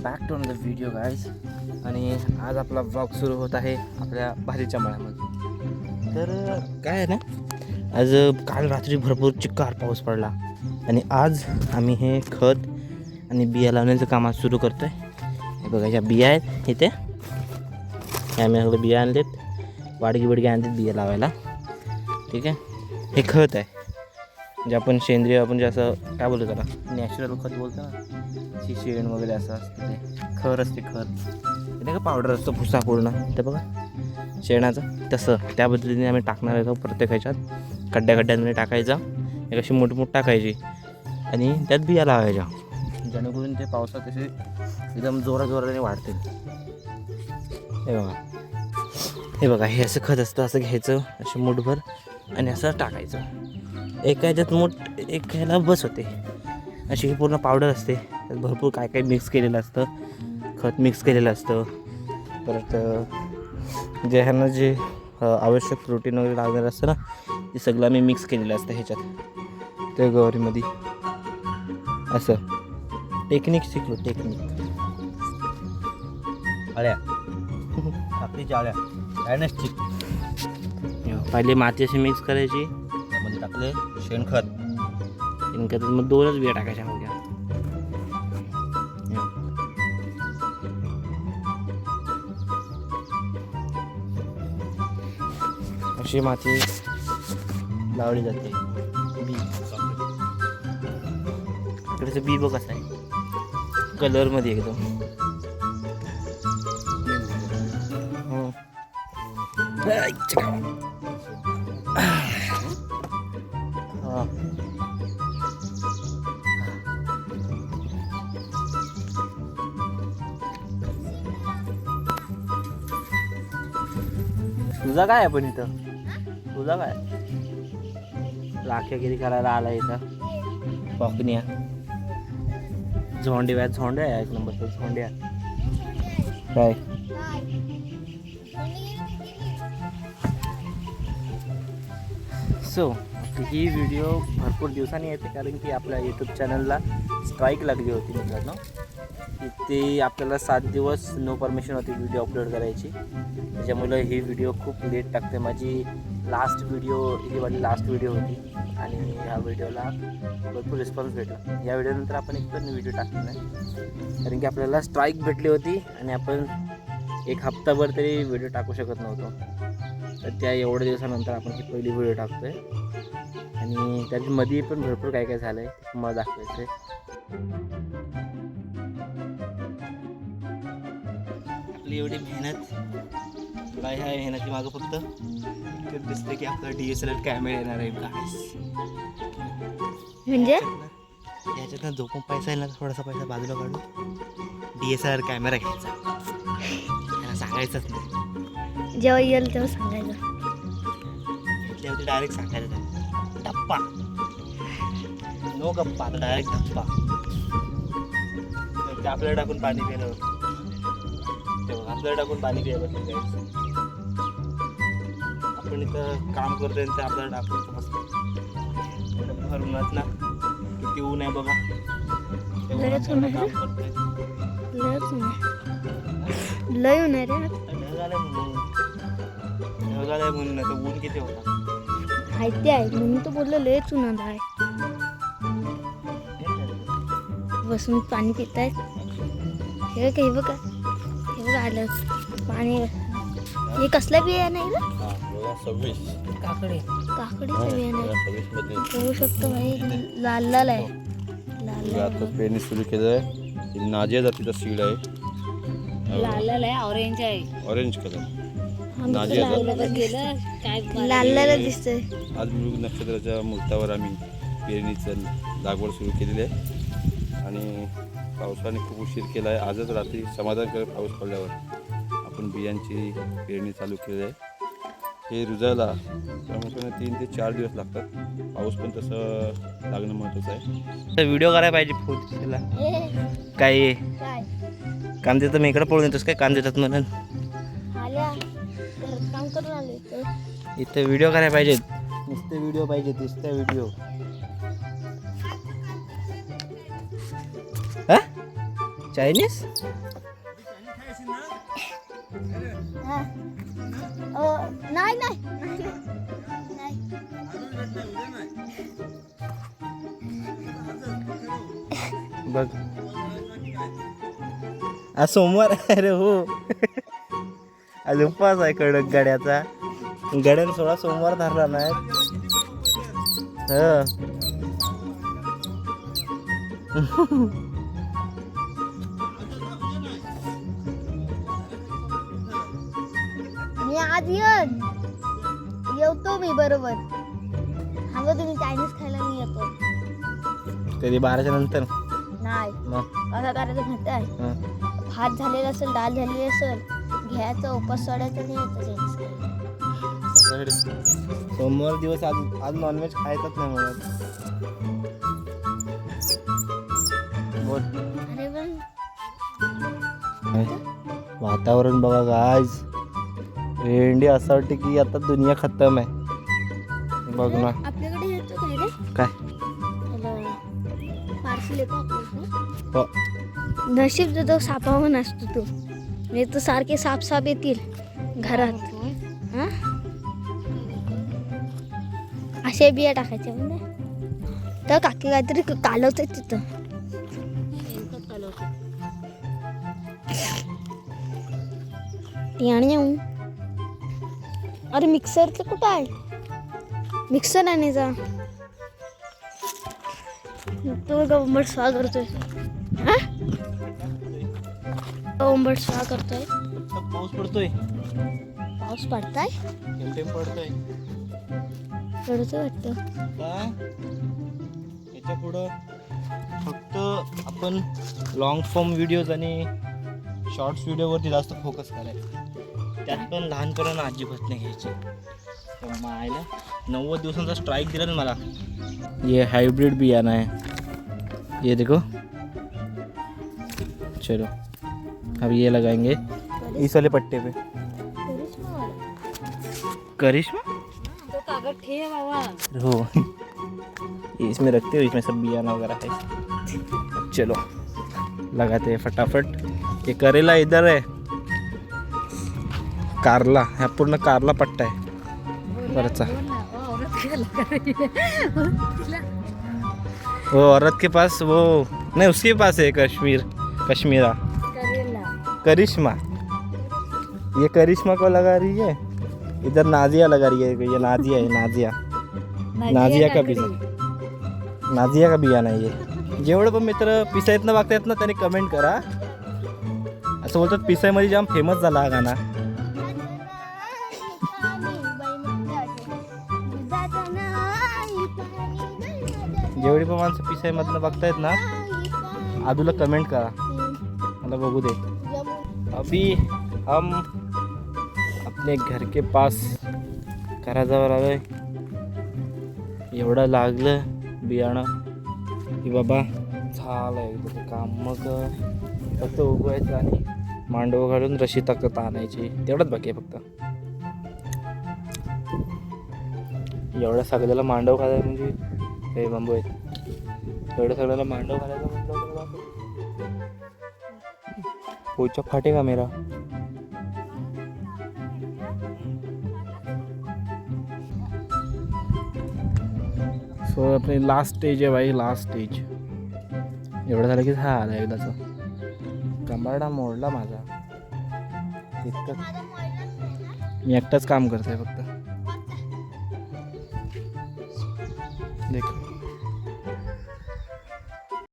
Back to another video guys. आणि आज आपला व्लॉग सुरू होत आहे आपल्या भाजीच्या मळ्यामध्ये. तर काय आहे ना, आज काल रात्री भरपूर चिक्कार पाऊस पडला आणि आज आम्ही हे खत आणि बिया लावण्याचं काम आज सुरू करतो आहे. हे बघा, ह्या बिया आहेत इथे. हे आम्ही सगळं बिया आणलेत, वाडगी बिडगी आणलेत बिया लावायला. ठीक आहे, हे खत आहे म्हणजे आपण सेंद्रिय, आपण जे असं काय बोलतो त्याला, नॅचरल खत बोलतो ना, शेण वगैरे असं असतं, ते खर असते. खत ते का पावडर असतो भुसा पूर्ण, ते बघा शेणाचं, तसं त्या पद्धतीने आम्ही टाकणार आहे. प्रत्येक ह्याच्यात खड्ड्यामध्ये टाकायचा, एक अशी मोठमोठ टाकायची आणि त्यात बिया लावायच्या, जेणेकरून ते पावसात असे एकदम जोराने वाढतील. हे बघा हे असं खत असतं. असं घ्यायचं असं मुठभर आणि असं टाकायचं. एका ह्याच्यात एक ह्याला बस होते. अशी ही पूर्ण पावडर असते, त्यात भरपूर काय काय मिक्स केलेलं असतं, खत मिक्स केलेलं असतं. परत जे ह्यांना जे आवश्यक प्रोटीन वगैरे लागणार असतं ना, ते सगळं आम्ही मिक्स केलेलं असतं ह्याच्यात, त्या गवारीमध्ये. असं टेक्निक शिकलो, टेक्निक. आळ्या टाकलीच्या आळ्या डायनॅस्टिक. पहिले माती अशी मिक्स करायची, त्यामध्ये टाकले शेणखत. मग 2च बिया टाकायच्या हो गया. अशी माती लावली जाते. बी इकडेचं बी बघ कसं आहे, कलरमध्ये एकदम. तुझा काय आहे पण इथं, तुझा काय राख्यागिरी करायला आला इथं. पॉकनिया झोंड्या आहे, एक नंबर झोंड्या. काय सो ही व्हिडिओ भरपूर दिवसांनी येते, कारण की आपल्या यूट्यूब चॅनलला स्ट्राईक लागली होती मित्रांनो. ते आपल्याला 7 दिवस नो परमिशन होती व्हिडिओ अपलोड करायची. त्याच्यामुळे ही व्हिडिओ खूप लेट टाकते. माझी लास्ट व्हिडिओ होती आणि ह्या व्हिडिओला भरपूर रिस्पॉन्स भेटला. या व्हिडिओनंतर आपण एक पण व्हिडिओ टाकली नाही, कारण की आपल्याला स्ट्राईक भेटली होती आणि आपण एक हप्ताभर तरी व्हिडिओ टाकू शकत नव्हतो. तर त्या एवढ्या दिवसानंतर आपण ही पहिली व्हिडिओ टाकतो आहे आणि त्याच्यामध्ये पण भरपूर काय काय झालं आहे ते मला दाखवायचं आहे. आपली एवढी मेहनत, काय ह्या मेहनती मागं फक्त इतकं दिसतं की आपला DSLR कॅमेरा येणार आहे. म्हणजे याच्यातनं झोपून पैसा येईल ना, थोडासा पैसा बाजूला काढून DSLR कॅमेरा घ्यायचा. त्यांना सांगायचंच नाही, जेव्हा येईल तेव्हा सांगायचं. घेतल्यावरती डायरेक्ट सांगायचं, धप्पा नो गप्पा, आता डायरेक्ट धप्पा. ते आपल्याला टाकून पाणी पिणं, तेव्हा आपल्याला टाकून पाणी पिया बसलं. आपण इथं काम करतोय ते आपल्याला टाकून मस्त भरूनच ना. किती ऊन आहे बघा, लयच ऊन आहे, काम करतोय. लय ऊन आहे रे. ढगाला म्हणून नाही तर ऊन किती होता माहिती आहे, म्हणून तर बोललो लयच ऊन आहे. बसून पाणी पितायत. हे बघा आलं पाणी. हे कसला बिया नाही ना, 26 काकडीचं बिया नाही. बघू शकतो भाई, लाल लाल आहे. आता पेरणी सुरू केलं आहे. नाजिया जातीचा सीड आहे, लाल लाल आहे, ऑरेंज आहे, ऑरेंज कलर. लाल लाल दिसतंय. आज मृग नक्षत्राच्या मुहूर्तावर आम्ही पेरणीचं लागवड सुरू केलेली आहे आणि पावसाने खूप उशीर केला आहे. आजच रात्री समाधानकारक पाऊस पडल्यावर आपण बियांची पेरणी चालू केली आहे. हे रुजायला प्रामुख्याने 3 ते 4 दिवस लागतात. पाऊस पण तसं लागणं महत्त्वाचं आहे. तर व्हिडिओ करायला पाहिजे फुल काय काम देतं. मी इकडे पळून येतोस काय काम देतात म्हणून. काम करून आलो इथं व्हिडिओ करायला पाहिजेत, नुसते व्हिडिओ पाहिजे, नुसते व्हिडिओ. चायनीज हा. नाही नाही नाही. बघ आज सोमवार आहे रे हो. आज उपवास आहे कडक गड्याचा. गड्याने 16 सोमवार धरला नाही. मी आज येतो मी बरोबर. सांगा तुम्ही चायनीज खायला मी येतो. कधी 12च्या नंतर नाही मग असं करायचं माहिती आहे. भात झालेला असेल, डाळ झालेली असेल, घ्यायचं उपास सोडायचं आणि यायचं चायनीज खायला. सोमवार दिवस आज नॉनव्हेज खायचंच नाही मला. बोल. अरे पण वातावरण बघा गाईज. भेंडी असं वाटते की आता दुनिया खतम आहे. बघ ना आपल्याकडे येतो काय रे? काय पार्सल येतो आपल्याकडे. हो. नशीब जो सापावर नसतो तू. नाही तर सारखे साप येतील घरात. हा? अशा बिया टाकायच्या म्हणजे तर काकी काहीतरी कालवते तिथं. आणि अरे मिक्सरचं कुठं आहे? मिक्सर आणायचा. तो गंबट स्वा करतोय. हा गंबट स्वा करतोय. पाऊस पडतोय. पाऊस पडताय. टेम पडतोय. पडतोय वाटतं. काय याच्या पुढं फक्त आपण लॉंग फॉर्म व्हिडिओज आणि शॉर्ट्स व्हिडिओवरती जास्त फोकस करायचं. त्यात पण लहानपणानं अजिबात नाही घ्यायची. मायला 90 दिवसांचा स्ट्राइक दिला ना मला. ये हाइब्रिड बियाना है. ये देखो. चलो अब ये लगाएंगे इस वाले पट्टे पे. करिश्मा तो कागज ठेव बाबा. हो इसमें रखते हो. इसमें सब बियाना वगैरह है. चलो लगाते हैं फटाफट. ये करेला इधर है. कारला हा पूर्ण कारला पट्टा आहे वरचा. वो औरत के पास वो नहीं उसके पास है कश्मीरा करिश्मा. ये करिश्मा को लगा रही है. इधर नाजिया लगा रही है. ये नाजिया है. नाजिया का बिया. नाजिया का बियाणा आहे हे. जेवढं पण मित्र पिसायतनं बघतायत ना त्यांनी कमेंट करा. असं बोलतात पिसायमध्ये जाम फेमस झाला हा गाणा. जेवढी पण माणसं पिसाईमधनं बघतायत ना आदूला कमेंट करा. मला बघू दे. अभी हम अपने घर के पास घराजवळ आलोय. एवढं लागलं बियाणं की बाबा झालं एकदा काम. मग फक्त उगवायचं आणि मांडव घालून रशी तकत आणायची. तेवढंच बाकी आहे फक्त. एवढ्या सगळ्याला मांडव घालायला म्हणजे हे बांबू आहेत. एवढ्या सगळ्याला मांडव घालायचं म्हटलं पोचा फाटेगा मेरा. सो आपली लास्ट स्टेज आहे भाई. लास्ट स्टेज एवढं झालं की झालं एकदाचं. कंबारडा मोडला माझा. इतकं मी एकटाच काम करतोय फक्त. देख